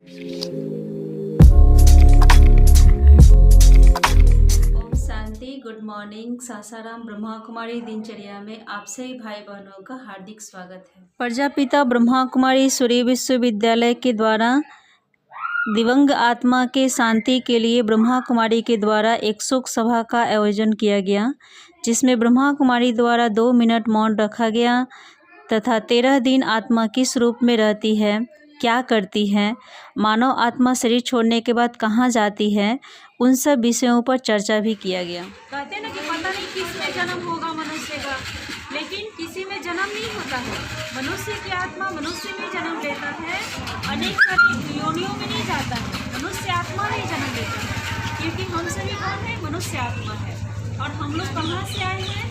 ओम शांति। Good morning. Sasaram Brahma Kumari दिनचर्या में आप सभी भाई बहनों का हार्दिक स्वागत है। प्रजापिता ब्रह्मा कुमारी सूर्य विश्वविद्यालय के द्वारा दिवंग आत्मा के शांति के लिए ब्रह्मा कुमारी के द्वारा एक शोक सभा का आयोजन किया गया, जिसमें ब्रह्मा कुमारी द्वारा 2 मिनट मौन रखा गया तथा 13 दिन आत्मा किस रूप में रहती है, क्या करती है, मानव आत्मा शरीर छोड़ने के बाद कहाँ जाती है, उन सब विषयों पर चर्चा भी किया गया। कहते ना कि पता नहीं किस में जन्म होगा मनुष्य का, लेकिन किसी में जन्म नहीं होता है। मनुष्य की आत्मा मनुष्य में जन्म लेता है, अनेक सारी योनियों में नहीं जाता है। मनुष्य आत्मा में जन्म लेता है, क्योंकि हम सभी कौन है? मनुष्य आत्मा है। और हम लोग कहाँ से आए हैं?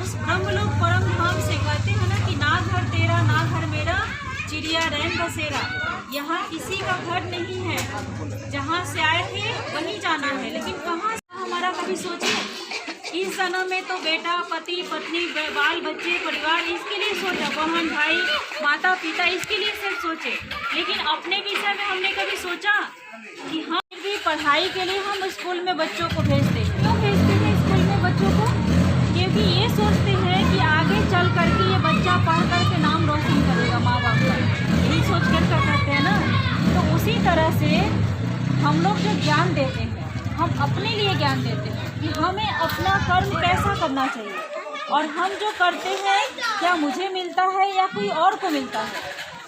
उस ब्रह्मलोक परम धाम से। कहते हैं ना कि ना घर तेरा ना घर मेरा, चिड़िया रैन बसेरा। यहाँ किसी का घर नहीं है, जहाँ से आए थे वहीं जाना है। लेकिन कहाँ से हमारा कभी सोचे? इस जन्म में तो बेटा, पति, पत्नी, बाल बच्चे, परिवार, इसके लिए सोचा, बहन भाई, माता पिता, इसके लिए सिर्फ सोचे। लेकिन अपने विषय में हमने कभी सोचा कि हम भी पढ़ाई के लिए हम स्कूल में बच्चों को भेजते हैं। क्यों भेजते हैं स्कूल में बच्चों को? क्योंकि ये सोचते हैं कि आगे चल करके ये बच्चा पढ़ करके नाम रोशन करेगा माँ बाप का, यही सोच कर करते हैं ना। तो उसी तरह से हम लोग जो ज्ञान देते हैं, हम अपने लिए ज्ञान देते हैं कि हमें अपना कर्म कैसा करना चाहिए, और हम जो करते हैं क्या मुझे मिलता है या कोई और को मिलता है।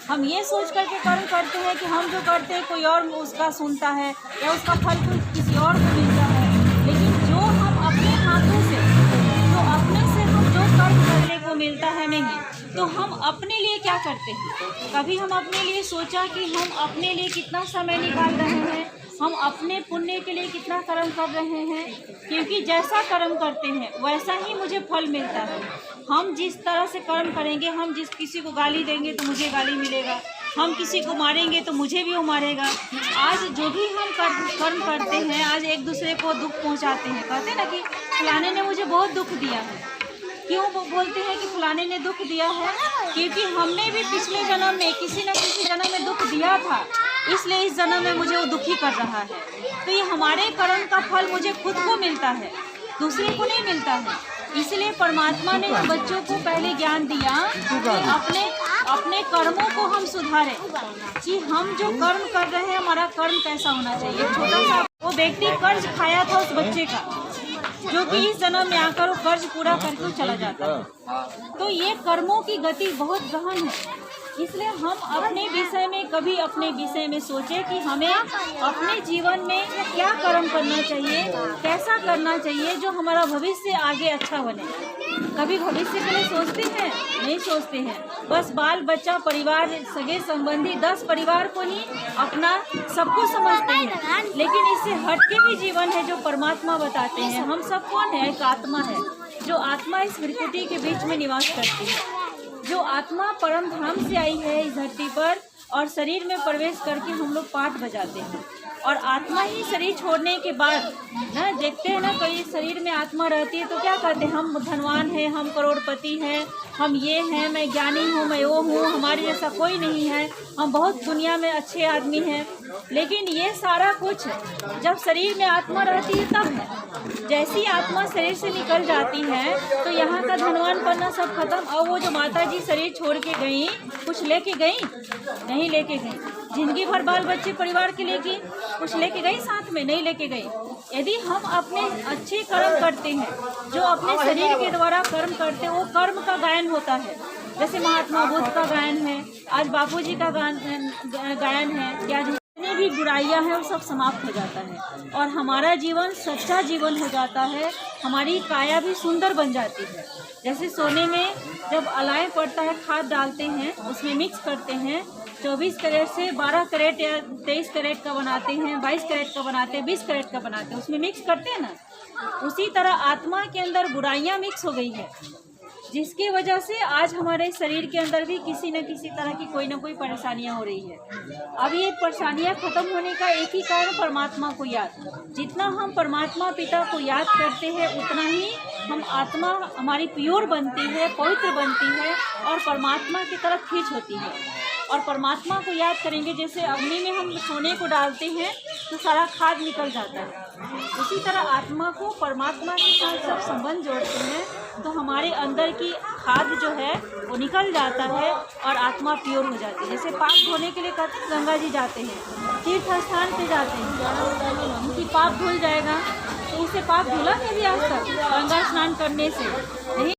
हम ये सोच करके कर्म करते हैं कि हम जो करते हैं कोई और उसका सुनता है या उसका फल किसी और को मिलता है। लेकिन जो हम अपने हाथों से, जो अपने से हम जो कर्म करने को मिलता है नहीं, तो हम अपने लिए क्या करते हैं? कभी हम अपने लिए सोचा कि हम अपने लिए कितना समय निकाल रहे हैं, हम अपने पुण्य के लिए कितना कर्म कर रहे हैं? क्योंकि जैसा कर्म करते हैं वैसा ही मुझे फल मिलता है। हम जिस तरह से कर्म करेंगे, हम जिस किसी को गाली देंगे तो मुझे गाली मिलेगा, हम किसी को मारेंगे तो मुझे भी वो मारेगा। आज जो भी हम कर्म करते हैं, आज एक दूसरे को दुख पहुंचाते हैं। कहते हैं ना कि फलाने ने मुझे बहुत दुख दिया है। क्यों बोलते हैं कि फलाने ने दुख दिया है? क्योंकि हमने भी पिछले जन्म में किसी न किसी जन्म में दुख दिया था, इसलिए इस जन्म में मुझे वो दुखी कर रहा है। तो ये हमारे कर्म का फल मुझे खुद को मिलता है, दूसरे को नहीं मिलता है। इसलिए परमात्मा ने हम बच्चों को पहले ज्ञान दिया कि अपने कर्मों को हम सुधारें, कि हम जो कर्म कर रहे हैं हमारा कर्म कैसा होना चाहिए। छोटा सा वो व्यक्ति कर्ज खाया था उस बच्चे का, जो कि इस जन्म में आकर वो कर्ज पूरा करके चला जाता है। तो ये कर्मों की गति बहुत गहन है। इसलिए हम अपने विषय में कभी अपने विषय में सोचें कि हमें अपने जीवन में क्या कर्म करना चाहिए, कैसा करना चाहिए जो हमारा भविष्य आगे अच्छा बने। कभी भविष्य के लिए सोचते हैं? नहीं सोचते हैं। बस बाल बच्चा, परिवार, सगे संबंधी, 10 परिवार को ही अपना सबको समझते हैं। लेकिन इससे हटके भी जीवन है जो परमात्मा बताते हैं। हम सब कौन है? एक आत्मा है, जो आत्मा इस प्रकृति के बीच में निवास करती है। जो आत्मा परम धाम से आई है इस धरती पर, और शरीर में प्रवेश करके हम लोग पाठ बजाते हैं। और आत्मा ही शरीर छोड़ने के बाद ना, देखते हैं ना, कोई शरीर में आत्मा रहती है तो क्या कहते हैं? हम धनवान हैं, हम करोड़पति हैं, हम ये हैं, मैं ज्ञानी हूँ, मैं वो हूँ, हमारे जैसा कोई नहीं है, हम बहुत दुनिया में अच्छे आदमी हैं। लेकिन ये सारा कुछ जब शरीर में आत्मा रहती है तब है। जैसी आत्मा शरीर से निकल जाती है तो यहाँ का धनवान पन्ना सब खत्म। और वो जो माता जी शरीर छोड़ के गई, कुछ लेके गई? नहीं लेके गई। जिंदगी भर बाल बच्चे परिवार के लेके कुछ लेके गई? साथ में नहीं लेके गई। यदि हम अपने अच्छे कर्म करते हैं, जो अपने शरीर के द्वारा कर्म करते हैं, वो कर्म का गायन होता है। जैसे महात्मा बुद्ध का गायन है, आज बापूजी का गायन है, क्या जितनी भी बुराइयां हैं वो सब समाप्त हो जाता है और हमारा जीवन सच्चा जीवन हो जाता है। हमारी काया भी सुंदर बन जाती है। जैसे सोने में जब अलाय पड़ता है, खाद डालते हैं, उसमें मिक्स करते हैं, 24 कैरेट से 12 कैरेट या 23 कैरेट का बनाते हैं, 22 कैरेट का बनाते हैं, 20 कैरेट का बनाते हैं, उसमें मिक्स करते हैं ना। उसी तरह आत्मा के अंदर बुराइयां मिक्स हो गई है, जिसकी वजह से आज हमारे शरीर के अंदर भी किसी न किसी तरह की कोई ना कोई परेशानियां हो रही है। अब ये परेशानियां खत्म होने का एक ही कारण परमात्मा को याद। जितना हम परमात्मा पिता को याद करते हैं उतना ही हम आत्मा हमारी प्योर बनती है, पवित्र बनती है और परमात्मा की तरफ खींच होती है। और परमात्मा को याद करेंगे। जैसे अग्नि में हम सोने को डालते हैं तो सारा खाद निकल जाता है, उसी तरह आत्मा को परमात्मा के साथ जब संबंध जोड़ते हैं तो हमारे अंदर की खाद जो है वो निकल जाता है और आत्मा प्योर हो जाती है। जैसे पाप धोने के लिए गंगा जी जाते हैं, तीर्थ स्थान पे जाते हैं, उनकी पाप धुल जाएगा। तो उससे पाप धुला है भी आज तक गंगा स्नान करने से नहीं।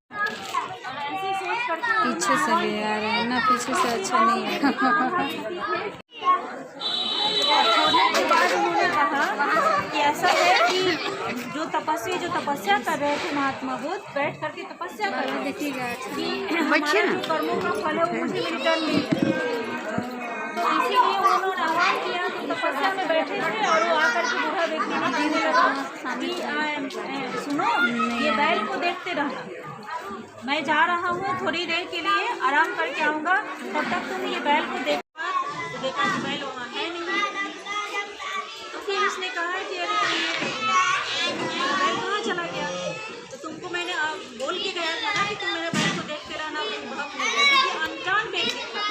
ऐसे सोच करके पीछे से ले आ रहे हैं ना, पीछे से अच्छा नहीं है। छोड़ने के बाद उन्होंने कहा कि ऐसा है कि जो तपस्या कर रहे थे महात्मा बुद्ध, बैठ करके तपस्या कर रहे थे कि हमारा जो कर्मों का फल है वो मुझे रिटर्न मिल जाए। तो इसीलिए उन्होंने आह्वान किया कि तपस्या में बैठे थे और वो आकर के बूढ़ा व्यक्ति ने कहने लगा कि सुनो, ये बैल को देखते रहना, मैं जा रहा हूँ थोड़ी देर के लिए, आराम करके आऊँगा, तब तक तुम ये बैल को देखा कि बैल वहाँ है नहीं। तो फिर उसने कहा कि अरे बैल कहाँ चला गया? तो तुमको मैंने बोल के गया था ना कि तुम मेरे बैल को देखते रहना, तुम भक्त हो गए। क्योंकि अनजान व्यक्ति था,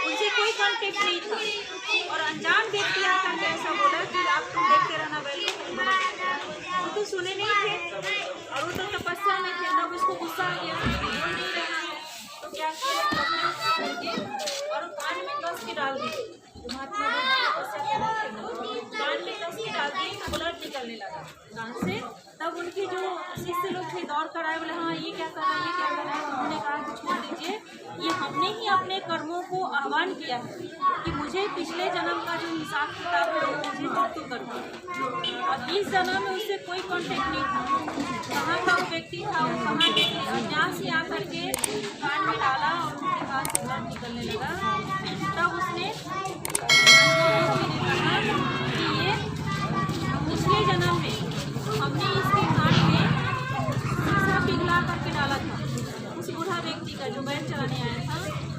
उनसे कोई कॉन्टेक्ट नहीं था, और अनजान व्यक्ति आकर के ऐसा बोला कि आप तुम देखते रहना बैल को। वो तो सुने नहीं थे और वो तो तपस्या में थे, तब उसको गुस्सा आ गया, बोल नहीं रहा है। तो क्या किया और कान में कस के डाल दिए। महात्मा कान में कस के डाल दिए तो ब्लड निकलने लगा कान से। तब उनके जो शिष्य लोग थे दौड़ कर आए, बोले हाँ ये क्या कर रहा है, ये क्या कर रहा है। उन्होंने कहा कि छोड़ दीजिए, ये हमने ही अपने कर्मों को आह्वान किया है कि मुझे पिछले जन्म का जो हिसाब किताब है वो मुझे चुकता करो। और इस जन्म में उससे कोई कॉन्टेक्ट नहीं था, कहाँ का वो व्यक्ति था, वो कहाँ के अज्ञान से आकर के कान में डाला और उनके कान से ब्लड निकलने लगा। तब उसने कहा कि ये पिछले जन्म में हमने इसके कान में शीशा पिघला करके डाला था। उस बूढ़ा व्यक्ति का जो बैल चलाने आया था,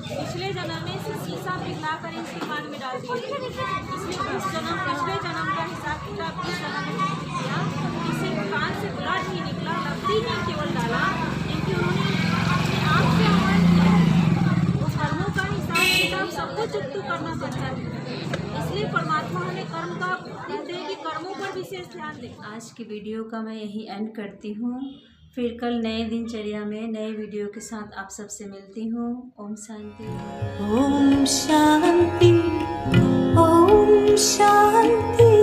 पिछले जन्म में से शीशा पिघला कर इसके कान में डाल दिए थे। इसलिए पिछले जन्म का हिसाब किताब इस जन्म में किया, इससे कान से ब्लड ही निकला, लकड़ी ही केवल डाला, क्योंकि उन्होंने अपने आप से आह्वान किया। वो कर्मों का हिसाब किताब सबको चुकता करना पड़ता है, इसलिए परमात्मा हमें कर्म का कहते हैं कि कर्मों पर विशेष ध्यान दें। आज की वीडियो का मैं यही एंड करती हूँ। फिर कल नए दिनचर्या में नए वीडियो के साथ आप सबसे मिलती हूँ। ओम शांति। ओम शांति, ओम शांति।